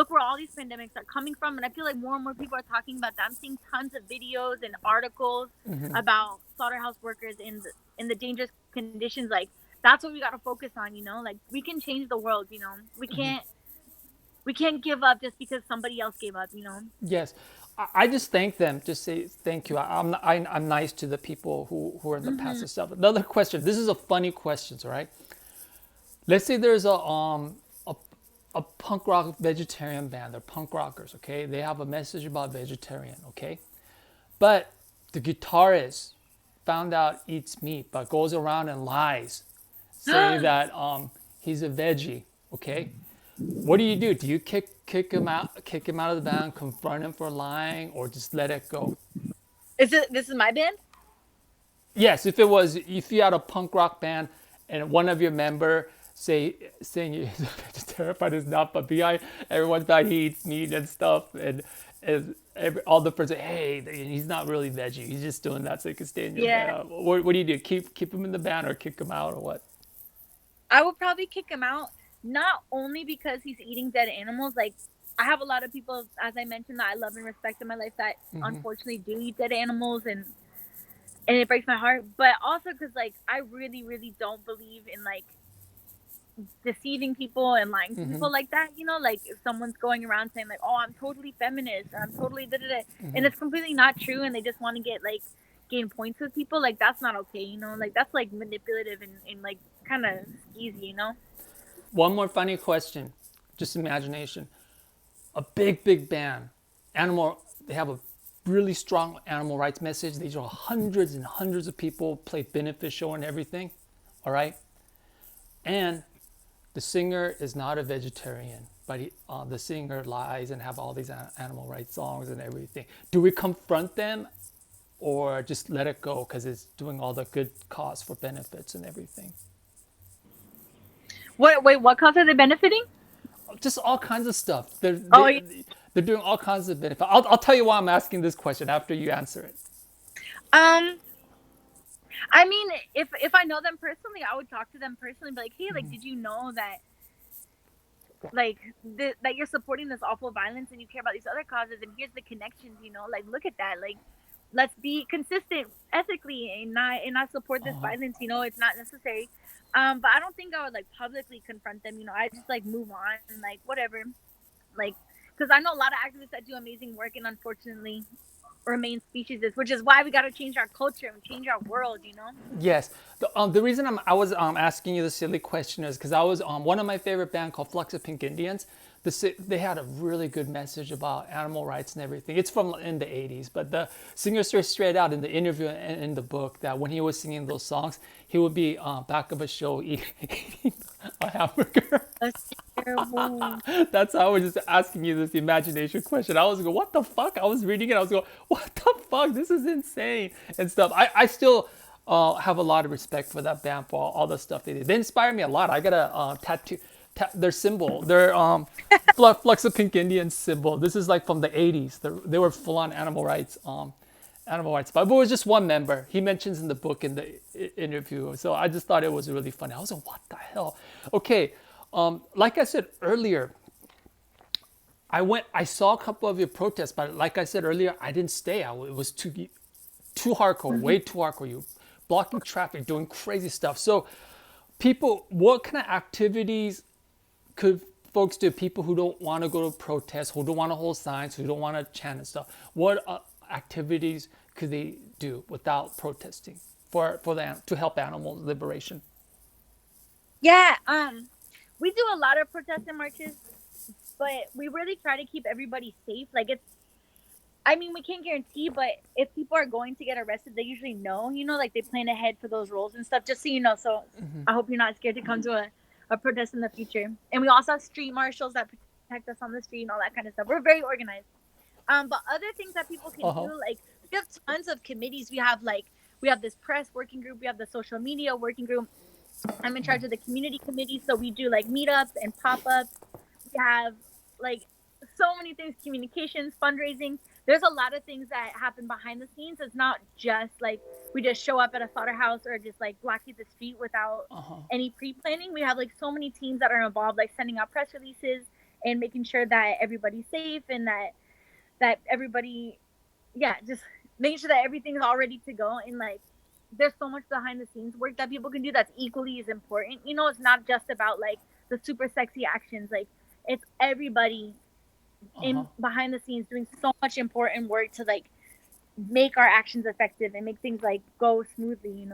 where all these pandemics are coming from. And I feel like more and more people are talking about that. I'm seeing tons of videos and articles about slaughterhouse workers in the dangerous conditions. Like, that's what we got to focus on. Like, we can change the world. We can't give up just because somebody else gave up. Yes, I just thank them. Just say thank you. I'm nice to the people who are in the past Mhm. and stuff. Another question. This is a funny question, all right? Let's say there's a punk rock vegetarian band. They're punk rockers, okay? They have a message about vegetarian, okay? But the guitarist found out eats meat, but goes around and lies, say that he's a veggie, okay? What do you do? Do you kick him out of the band, confront him for lying, or just let it go? Is it this is my band? Yes, if you had a punk rock band and one of your member saying he's a vegetarian but is not, but behind everyone's back he eats meat and stuff, and all the friends say, hey, he's not really veggie, he's just doing that so he can stay in your Yeah. band. What do you do? Keep him in the band or kick him out or what? I would probably kick him out, not only because he's eating dead animals. Like, I have a lot of people, as I mentioned, that I love and respect in my life that unfortunately do eat dead animals, and it breaks my heart. But also because, like, I really, really don't believe in, like, deceiving people and lying to people like that, like if someone's going around saying like, "Oh, I'm totally feminist," or "I'm totally da da da," and it's completely not true, and they just want to get like gain points with people, like that's not okay, like that's like manipulative and like kind of skeezy. One more funny question, just imagination. A big band, animal. They have a really strong animal rights message. They draw hundreds and hundreds of people, play beneficial and everything. All right, and the singer is not a vegetarian, but the singer lies and have all these animal rights songs and everything. Do we confront them or just let it go because it's doing all the good cause for benefits and everything? What? Wait, what cause are they benefiting? Just all kinds of stuff. Oh, yeah. They're doing all kinds of benefit. I'll tell you why I'm asking this question after you answer it. um I mean, if I know them personally, I would talk to them personally, be like, "Hey, like, did you know that like that you're supporting this awful violence and you care about these other causes, and here's the connections, like look at that, like let's be consistent ethically and not support this violence, it's not necessary." But I don't think I would like publicly confront them, I just like move on, like whatever, like because I know a lot of activists that do amazing work and unfortunately remain speciesist, which is why we got to change our culture and change our world. Yes. The reason I was asking you the silly question is because I was one of my favorite band called Flux of Pink Indians. They had a really good message about animal rights and everything. It's from in the 80s, but the singer said straight out in the interview and in the book that when he was singing those songs, he would be back of a show eating a hamburger. That's terrible. That's how I was just asking you this imagination question. I was going, what the fuck? I was reading it. I was going, what the fuck? This is insane and stuff. I still have a lot of respect for that band for all the stuff they did. They inspire me a lot. I got a tattoo, their symbol, their Flux of Pink Indian symbol. This is like from the 80s. They were full on animal rights. But it was just one member. He mentions in the book in the interview. So I just thought it was really funny. I was like, what the hell? Okay. Like I said earlier, I saw a couple of your protests, but like I said earlier, I didn't stay. It was too hardcore, way too hardcore. You blocking traffic, doing crazy stuff. So, people, what kind of activities could folks do? People who don't want to go to protests, who don't want to hold signs, who don't want to chant and stuff. What activities could they do without protesting to help animal liberation? Yeah, we do a lot of protests and marches, but we really try to keep everybody safe. Like I mean, we can't guarantee, but if people are going to get arrested, they usually know, like they plan ahead for those roles and stuff, just so you know. So I hope you're not scared to come to a protest in the future. And we also have street marshals that protect us on the street and all that kind of stuff. We're very organized. But other things that people can Uh-huh. do, like we have tons of committees. We have this press working group. We have the social media working group. I'm in charge of the community committee, so we do like meetups and pop-ups. We have like so many things, communications, fundraising. There's a lot of things that happen behind the scenes. It's not just like we just show up at a slaughterhouse or just like blockade the street without any pre-planning. We have like so many teams that are involved, like sending out press releases and making sure that everybody's safe and that everybody, yeah, just making sure that everything's all ready to go. And like there's so much behind the scenes work that people can do that's equally as important. It's not just about like the super sexy actions. Like it's everybody in behind the scenes doing so much important work to like make our actions effective and make things like go smoothly.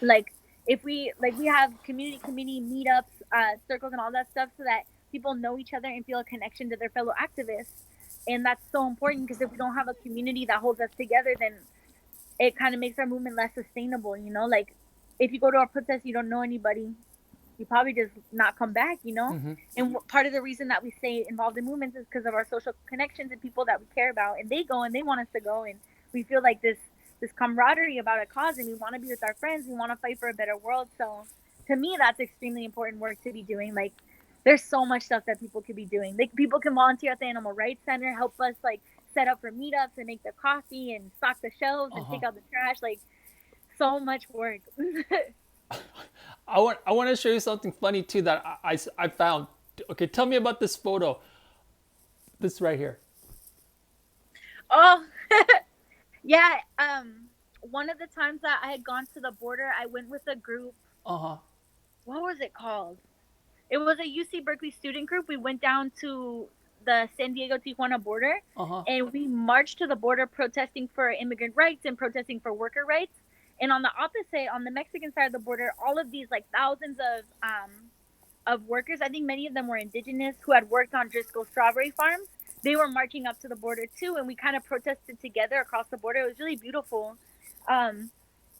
Like if we have community committee meetups, circles and all that stuff so that people know each other and feel a connection to their fellow activists. And that's so important because if we don't have a community that holds us together, then it kind of makes our movement less sustainable. Like if you go to a protest, you don't know anybody, you probably just not come back. And part of the reason that we stay involved in movements is because of our social connections and people that we care about, and they go and they want us to go, and we feel like this camaraderie about a cause, and we want to be with our friends, we want to fight for a better world. So to me, that's extremely important work to be doing. Like there's so much stuff that people could be doing. Like people can volunteer at the animal rights center, help us like set up for meetups and make the coffee and stock the shelves and take out the trash. Like so much work. I want to show you something funny too that I found. Okay, tell me about this photo. This right here. Oh, yeah. One of the times that I had gone to the border, I went with a group. Uh huh. What was it called? It was a UC Berkeley student group. We went down to the San Diego Tijuana border, Uh-huh. and we marched to the border protesting for immigrant rights and protesting for worker rights. And on the opposite, on the Mexican side of the border, all of these like thousands of workers, I think many of them were indigenous who had worked on Driscoll strawberry farms. They were marching up to the border too, and we kind of protested together across the border. It was really beautiful. Um,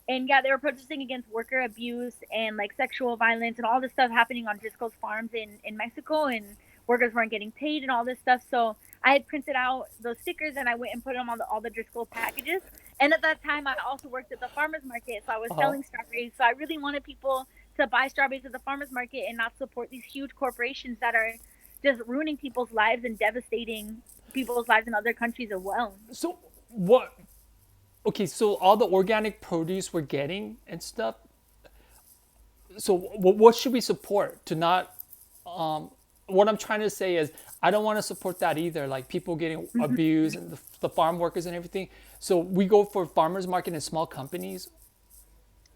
and yeah, they were protesting against worker abuse and like sexual violence and all this stuff happening on Driscoll's farms in Mexico, and workers weren't getting paid and all this stuff. So I had printed out those stickers and I went and put them on all the Driscoll packages. And at that time, I also worked at the farmers market, so I was Uh-huh. selling strawberries. So I really wanted people to buy strawberries at the farmers market and not support these huge corporations that are just ruining people's lives and devastating people's lives in other countries as well. So what? Okay, so all the organic produce we're getting and stuff. So what should we support to not? What I'm trying to say is I don't want to support that either. Like people getting abused and the farm workers and everything. So we go for farmers market and small companies.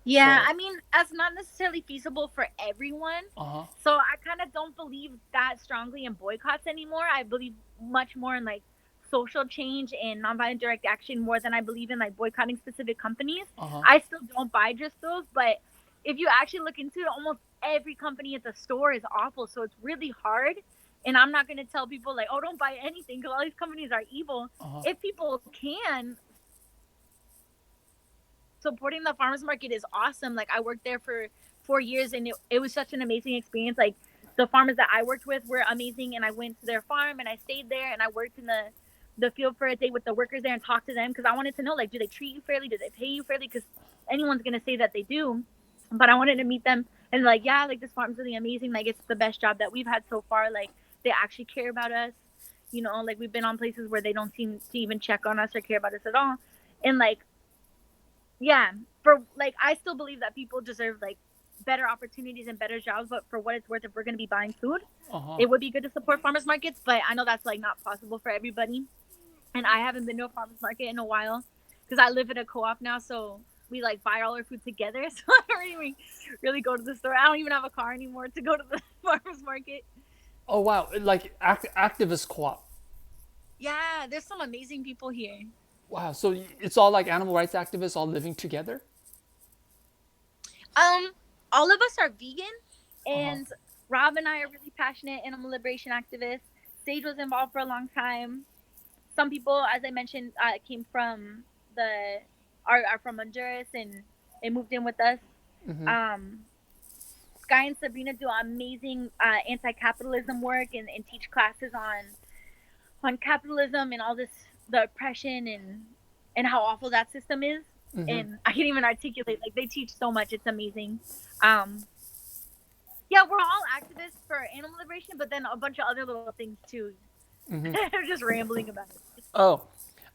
Yeah, So I mean, that's not necessarily feasible for everyone. uh huh. So I kind of don't believe that strongly in boycotts anymore. I believe much more in like social change and nonviolent direct action more than I believe in like boycotting specific companies. Uh huh. I still don't buy just those, but if you actually look into it, almost every company at the store is awful. So it's really hard. And I'm not going to tell people like, oh, don't buy anything because all these companies are evil. Uh huh. If people can, supporting the farmers market is awesome. Like I worked there for 4 years and it was such an amazing experience. Like the farmers that I worked with were amazing, and I went to their farm and I stayed there and I worked in the field for a day with the workers there and talked to them because I wanted to know, like, do they treat you fairly? Do they pay you fairly? Because anyone's gonna say that they do, but I wanted to meet them and like, yeah, like this farm's really amazing. Like it's the best job that we've had so far. Like they actually care about us. You know, like we've been on places where they don't seem to even check on us or care about us at all. And like, yeah, for like I still believe that people deserve like better opportunities and better jobs, but for what it's worth, if we're going to be buying food, Uh huh. it would be good to support farmers markets, but I know that's like not possible for everybody. And I haven't been to a farmers market in a while because I live at a co-op now, so we like buy all our food together. So I don't even really go to the store. I don't even have a car anymore to go to the farmers market. Oh wow! Like activist co-op. Yeah, there's some amazing people here. Wow. So it's all like animal rights activists all living together. Um, all of us are vegan, Uh huh. and Rob and I are really passionate animal liberation activists. Sage was involved for a long time. Some people, as I mentioned, came from the are from Honduras and moved in with us. Mm-hmm. Um, Sky and Sabrina do amazing anti-capitalism work and teach classes on capitalism and all this the oppression and how awful that system is. Mm-hmm. And I can't even articulate. Like they teach so much. It's amazing. Um, yeah, we're all activists for animal liberation, but then a bunch of other little things too. Mm-hmm. I'm just rambling about it. Oh,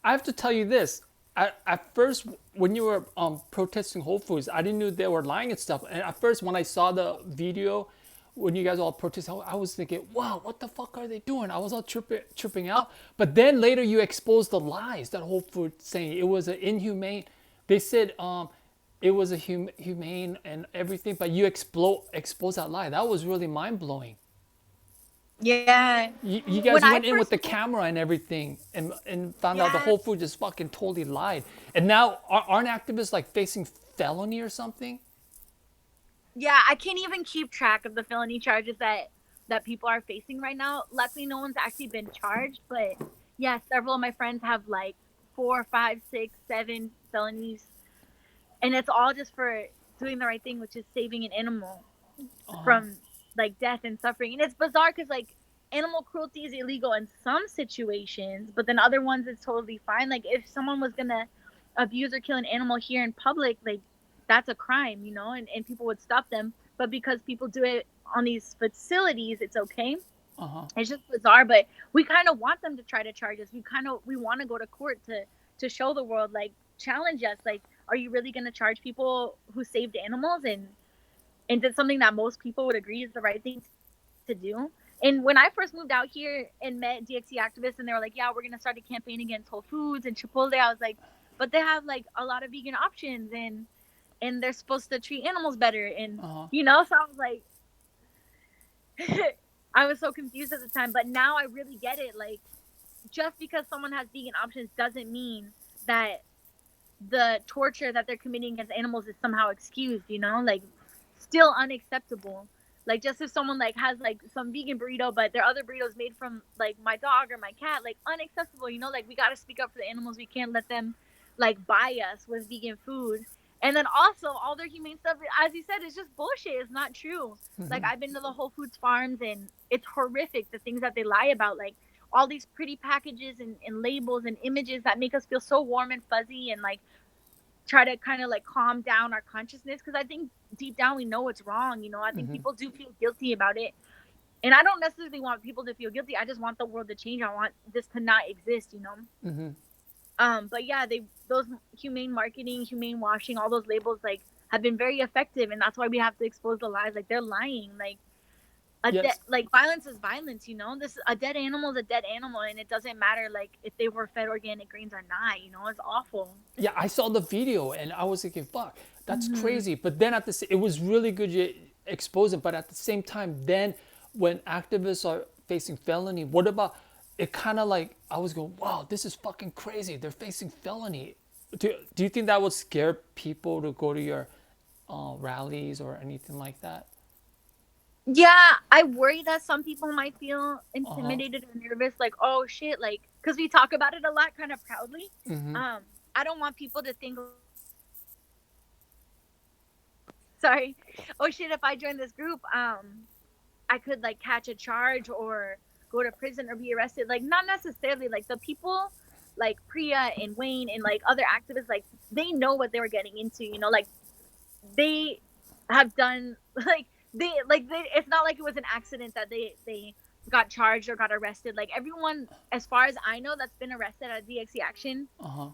I have to tell you this. At first, when you were protesting Whole Foods, I didn't know they were lying and stuff. And at first, when I saw the video, when you guys all protested, I was thinking, wow, what the fuck are they doing? I was all tripping out. But then later, you exposed the lies that Whole Foods saying it was an inhumane. They said it was a humane and everything, but you exposed that lie. That was really mind blowing. Yeah. You When guys I went in with first the moved, camera and everything and found out the yeah, Whole Foods just fucking totally lied. And now aren't activists like facing felony or something? yeah, I can't even keep track of the felony charges that people are facing right now. Luckily, no one's actually been charged, but yeah, several of my friends have like 4, 5, 6, 7 felonies, and it's all just for doing the right thing, which is saving an animal Uh-huh. from like death and suffering. And it's bizarre because like animal cruelty is illegal in some situations, but then other ones it's totally fine. Like if someone was gonna abuse or kill an animal here in public, like that's a crime, you know, and people would stop them. But because people do it on these facilities, it's okay. Uh-huh. It's just bizarre, but we kind of want them to try to charge us. We want to go to court to show the world, like challenge us, like are you really going to charge people who saved animals and did something that most people would agree is the right thing to do. And when I first moved out here and met DXC activists and they were like, yeah, we're going to start a campaign against Whole Foods and Chipotle, I was like, but they have like a lot of vegan options and they're supposed to treat animals better. And, Uh-huh. you know, so I was like, I was so confused at the time, but now I really get it. Like, just because someone has vegan options doesn't mean that the torture that they're committing against animals is somehow excused, you know? Like, still unacceptable. Like, just if someone like has like some vegan burrito, but their other burritos made from like my dog or my cat, like unacceptable, you know? Like, we got to speak up for the animals. We can't let them like buy us with vegan food. And then also all their humane stuff, as you said, is just bullshit. It's not true. Like, I've been to the Whole Foods farms and it's horrific the things that they lie about. Like, all these pretty packages and labels and images that make us feel so warm and fuzzy and like try to kind of like calm down our consciousness, because I think deep down we know it's wrong. You know, I think people do feel guilty about it, and I don't necessarily want people to feel guilty. I just want the world to change. I want this to not exist. You know. But yeah, they those humane marketing, humane washing, all those labels like have been very effective, and that's why we have to expose the lies. Like, they're lying. Like, Yes. like violence is violence. You know, this a dead animal is a dead animal, and it doesn't matter like if they were fed organic grains or not. You know, it's awful. Yeah, I saw the video and I was thinking, fuck, that's Hmm. crazy. But then it was really good you expose it. But at the same time, then when activists are facing felony, what about it? Kind of like I was going, wow, this is fucking crazy. They're facing felony. Do you think that would scare people to go to your rallies or anything like that? Yeah, I worry that some people might feel Uh huh. intimidated or nervous, like, oh shit, like, because we talk about it a lot, kind of proudly. Um, I don't want people to think, sorry, oh shit, if I join this group, I could like catch a charge or go to prison or be arrested. Like, not necessarily. Like, the people, like Priya and Wayne and like other activists, like they know what they were getting into. You know, like they have done they it's not like it was an accident that they got charged or got arrested. Like, everyone, as far as I know, that's been arrested at DXC action, Uh huh.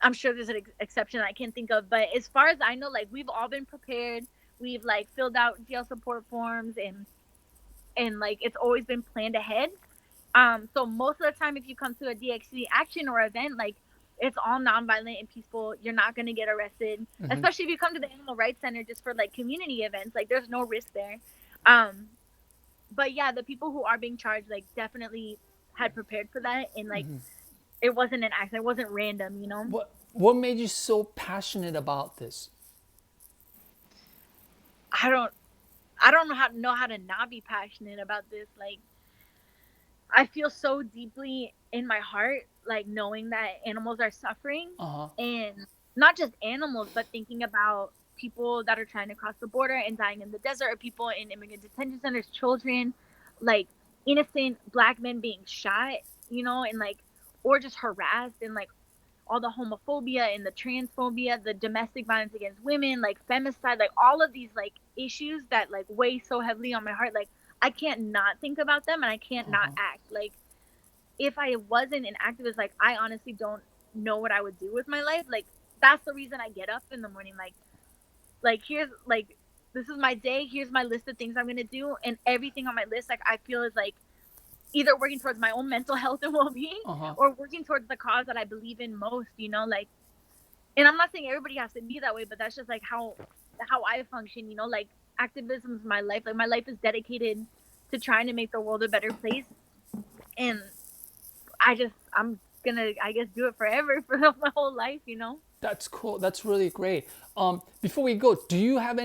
I'm sure there's an exception I can't think of, but as far as I know, like, we've all been prepared. We've like filled out jail support forms, and like it's always been planned ahead. So most of the time, if you come to a DXC action or event, like, it's all nonviolent and peaceful. You're not gonna get arrested, especially if you come to the Animal Rights Center just for like community events. Like, there's no risk there. Um, but yeah, the people who are being charged, like, definitely had prepared for that, and like it wasn't an accident. It wasn't random. You know. What made you so passionate about this? I don't. I don't know how to not be passionate about this. Like, I feel so deeply in my heart, like, knowing that animals are suffering, Uh huh. and not just animals, but thinking about people that are trying to cross the border and dying in the desert, or people in immigrant detention centers, children, like innocent black men being shot, you know, and like, or just harassed, and like all the homophobia and the transphobia, the domestic violence against women, like femicide, like all of these like issues that like weigh so heavily on my heart. Like, I can't not think about them, and I can't not act. Like, if I wasn't an activist, like, I honestly don't know what I would do with my life. Like, that's the reason I get up in the morning. Like, here's like, this is my day. Here's my list of things I'm gonna do, and everything on my list, like, I feel is like either working towards my own mental health and well-being, Uh huh. or working towards the cause that I believe in most. You know, like, and I'm not saying everybody has to be that way, but that's just like how I function. You know, like, activism is my life. Like, my life is dedicated to trying to make the world a better place, and I'm gonna, I guess, do it forever for my whole life. You know. That's cool. That's really great. Before we go, do you have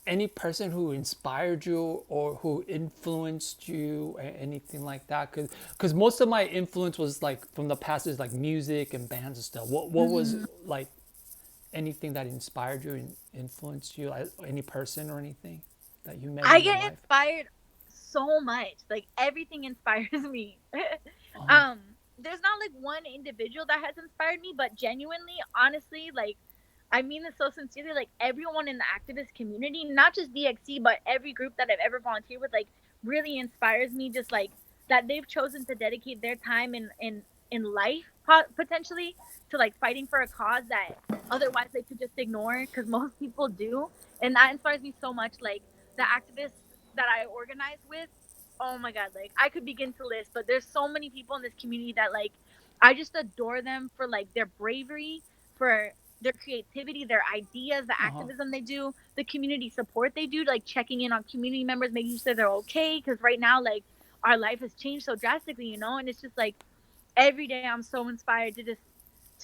any person who inspired you or who influenced you, anything like that? Because most of my influence was like from the past is like music and bands and stuff. What was Mm. like anything that inspired you and influenced you? Like, any person or anything that you met I in your get life? inspired so much. Like, everything inspires me. Uh There's not like one individual that has inspired me, but genuinely, honestly, like, I mean this so sincerely. Like, everyone in the activist community, not just DXC, but every group that I've ever volunteered with, like, really inspires me. Just like that they've chosen to dedicate their time in life, potentially, to like fighting for a cause that otherwise they could just ignore, because most people do, and that inspires me so much. Like, the activists that I organize with, oh my god, like, I could begin to list, but there's so many people in this community that like I just adore them for like their bravery, for their creativity, their ideas, the Uh-huh. activism they do, the community support they do, like checking in on community members, making sure they're okay. Because right now, like our life has changed so drastically, and it's just like every day I'm so inspired to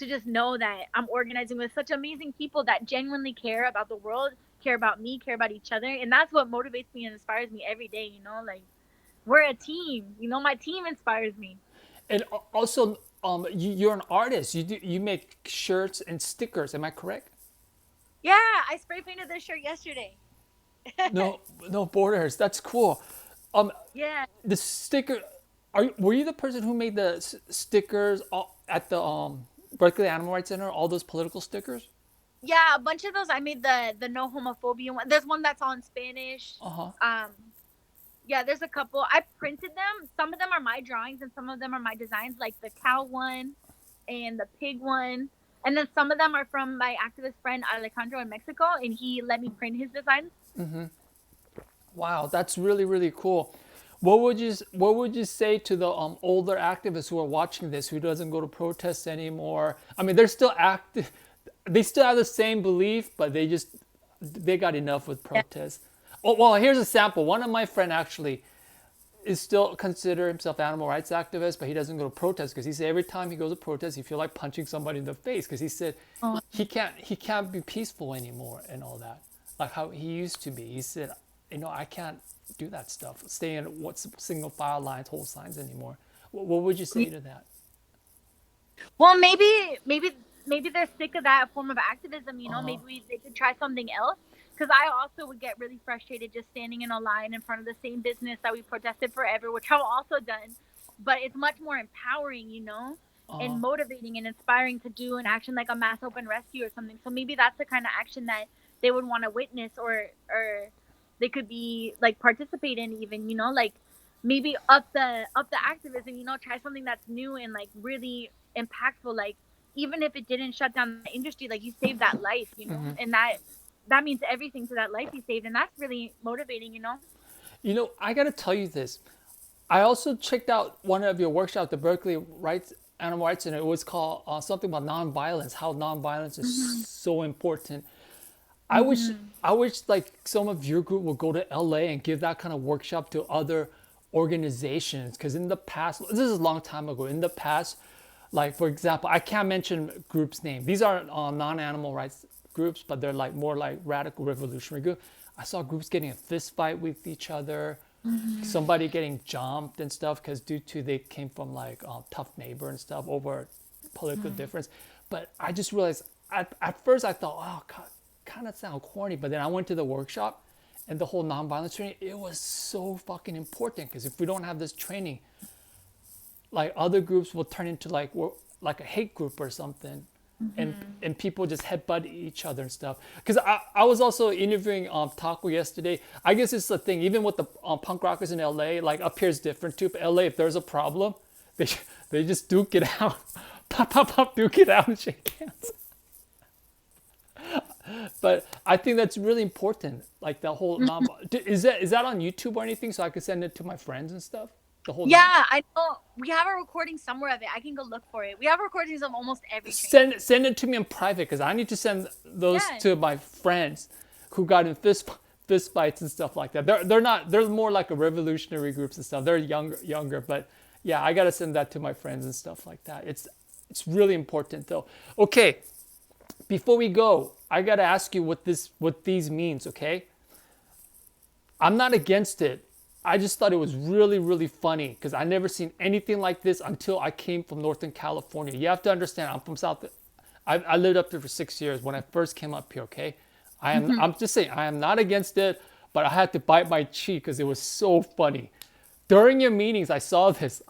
just know that I'm organizing with such amazing people that genuinely care about the world, care about me, care about each other, and that's what motivates me and inspires me every day. Like we're a team. My team inspires me. And also, you're an artist. You make shirts and stickers. Am I correct? Yeah, I spray painted this shirt yesterday. No, no borders. That's cool. Um, Yeah. the sticker. Were you the person who made the stickers at the Berkeley Animal Rights Center? All those political stickers. Yeah, a bunch of those I made the no homophobia one. There's one that's all in Spanish. Uh huh. Um yeah, there's a couple. I printed them. Some of them are my drawings and some of them are my designs, like the cow one and the pig one. And then some of them are from my activist friend Alejandro in Mexico, and he let me print his designs. Wow, that's really really cool. What would you say to the older activists who are watching this who doesn't go to protests anymore? I mean, they're still active. They still have the same belief, but they got enough with Yeah. protests. Oh well, here's a sample. One of my friend actually is still consider himself animal rights activist, but he doesn't go to protests because he said every time he goes to protest, he feel like punching somebody in the face because he said Oh, he can't be peaceful anymore and all that like how he used to be. He said, I can't do that stuff, stay in what's single file lines, hold signs anymore. What would you say to that? well, maybe they're sick of that form of activism. Uh-huh. Maybe they could try something else. Because I also would get really frustrated just standing in a line in front of the same business that we protested forever, which I've also done. But it's much more empowering, Uh-huh. and motivating and inspiring to do an action like a mass open rescue or something. So maybe that's the kind of action that they would want to witness, or they could be like participate in, even, like maybe up the activism, try something that's new and like really impactful, like even if it didn't shut down the industry, like you saved that life, and that means everything to that life you saved, and that's really motivating. I gotta tell you this. I also checked out one of your workshops, the Berkeley Rights Animal Rights Center. It was called something about nonviolence, how nonviolence is Hmm. so important. I wish Hmm. I wish like some of your group would go to LA and give that kind of workshop to other organizations because in the past, this is a long time ago. In the past, like for example, I can't mention groups' name. These are non-animal rights groups, but they're like more like radical revolutionary group. I saw groups getting a fist fight with each other, Hmm. somebody getting jumped and stuff because due to they came from like tough neighbor and stuff over political difference. But I just realized at first I thought, oh, kind of sound corny. But then I went to the workshop and the whole nonviolence training. It was so fucking important because if we don't have this training, like other groups will turn into like a hate group or something. And Hmm. and people just headbutt each other and stuff. Because I was also interviewing Taco yesterday. I guess it's the thing, even with the punk rockers in LA, like up here is different too. But LA, if there's a problem, they they just duke it out, pop pop pop, duke it out and shake hands. But I think that's really important. Like the whole non is that on YouTube or anything, so I could send it to my friends and stuff. The whole non Yeah, I know we have a recording somewhere of it. I can go look for it. We have recordings of almost every training. send it to me in private because I need to send those Yeah. to my friends who got in fist fights and stuff like that. They're more like a revolutionary groups and stuff. They're younger, but yeah, I gotta send that to my friends and stuff like that. It's really important though. Okay, before we go, I gotta ask you what these means. Okay, I'm not against it. I just thought it was really, really funny because I never seen anything like this until I came from Northern California. You have to understand, I'm from South. I lived up there for 6 years when I first came up here. Okay, Hmm. I'm just saying I am not against it, but I had to bite my cheek because it was so funny. During your meetings, I saw this.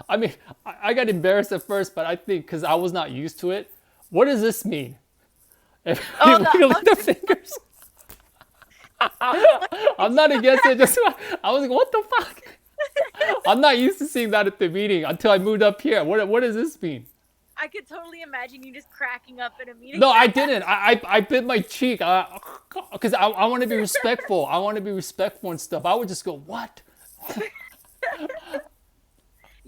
I mean, I got embarrassed at first, but I think because I was not used to it. What does this mean? If Oh, we the look at the fingers. I'm not against it. Just I was like, what the fuck? I'm not used to seeing that at the meeting until I moved up here. What does this mean? I could totally imagine you just cracking up at a meeting. No, I didn't. I bit my cheek because I want to be respectful. I want to be respectful and stuff. I would just go, what?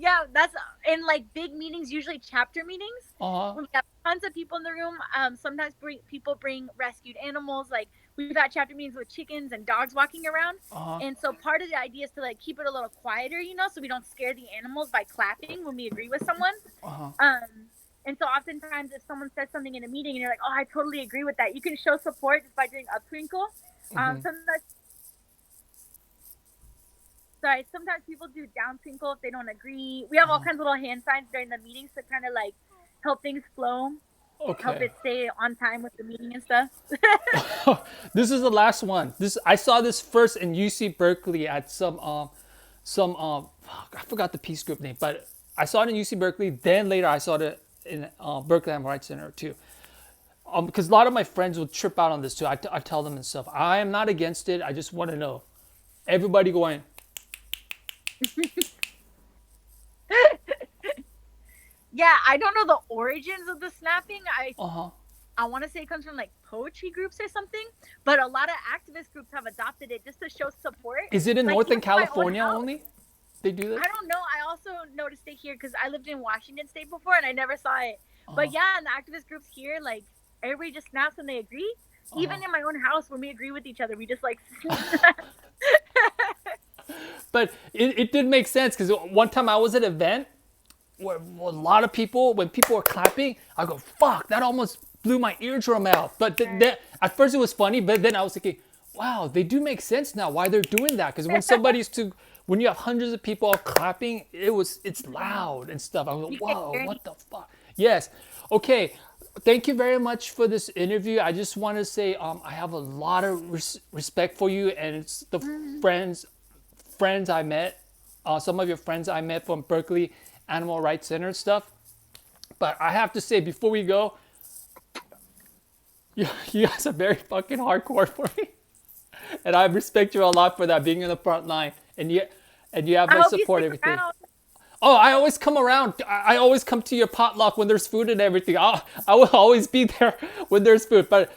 Yeah, that's in like big meetings, usually chapter meetings. Uh-huh. When we have tons of people in the room, sometimes people bring rescued animals. Like we've had chapter meetings with chickens and dogs walking around, Uh-huh. and so part of the idea is to like keep it a little quieter, so we don't scare the animals by clapping when we agree with someone. Uh-huh. And so oftentimes, if someone says something in a meeting and you're like, "Oh, I totally agree with that," you can show support just by doing up twinkle. Sometimes Sorry, sometimes people do down twinkle if they don't agree. We have all kinds of little hand signs during the meetings to kind of like help things flow, help Okay. it stay on time with the meeting and stuff. This is the last one. This I saw this first in UC Berkeley at fuck, I forgot the peace group name, but I saw it in UC Berkeley. Then later I saw it in Berkeley Animal Rights Center too. Because a lot of my friends will trip out on this too. I tell them and stuff. I am not against it. I just want to know. Everybody going, Yeah, I don't know the origins of the snapping. uh huh. I want to say it comes from like poetry groups or something, but a lot of activist groups have adopted it just to show support. Is it in Like Northern even my own California house. only? They do this? I don't know. I also noticed it here because I lived in Washington State before and I never saw it. But yeah, in the activist groups here, like everybody just snaps when they agree. Even in my own house, when we agree with each other, we just like. But it did make sense because one time I was at an event where a lot of people, when people were clapping, I go, fuck, that almost blew my eardrum out. But at first it was funny, but then I was thinking, wow, they do make sense now why they're doing that. Because when you have hundreds of people all clapping, it's loud and stuff. I was like, You can't whoa, hear what the fuck? Yes. Okay. Thank you very much for this interview. I just want to say I have a lot of respect for you, and it's the friends I met, some of your friends I met from Berkeley Animal Rights Center stuff. But I have to say, before we go, you guys are very fucking hardcore for me, and I respect you a lot for that, being in the front line, and you have I my hope you support, stick everything. around. Oh, I always come around. I always come to your potluck when there's food and everything. I will always be there when there's food. But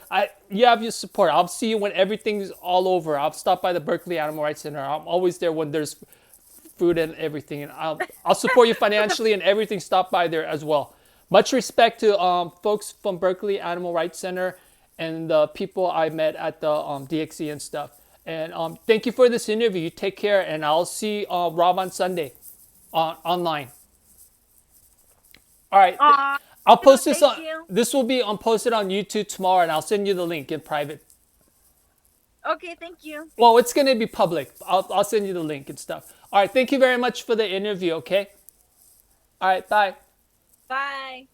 you have your support. I'll see you when everything's all over. I'll stop by the Berkeley Animal Rights Center. I'm always there when there's food and everything. And I'll support you financially and everything. Stop by there as well. Much respect to folks from Berkeley Animal Rights Center and the people I met at the DXE and stuff. And thank you for this interview. You take care, and I'll see Rob on Sunday. Online. All right. Aw, I'll post this thank on. you. This will be posted on YouTube tomorrow, and I'll send you the link in private. Okay, thank you. Well, it's gonna be public. I'll send you the link and stuff. All right. Thank you very much for the interview. Okay. All right. Bye. Bye.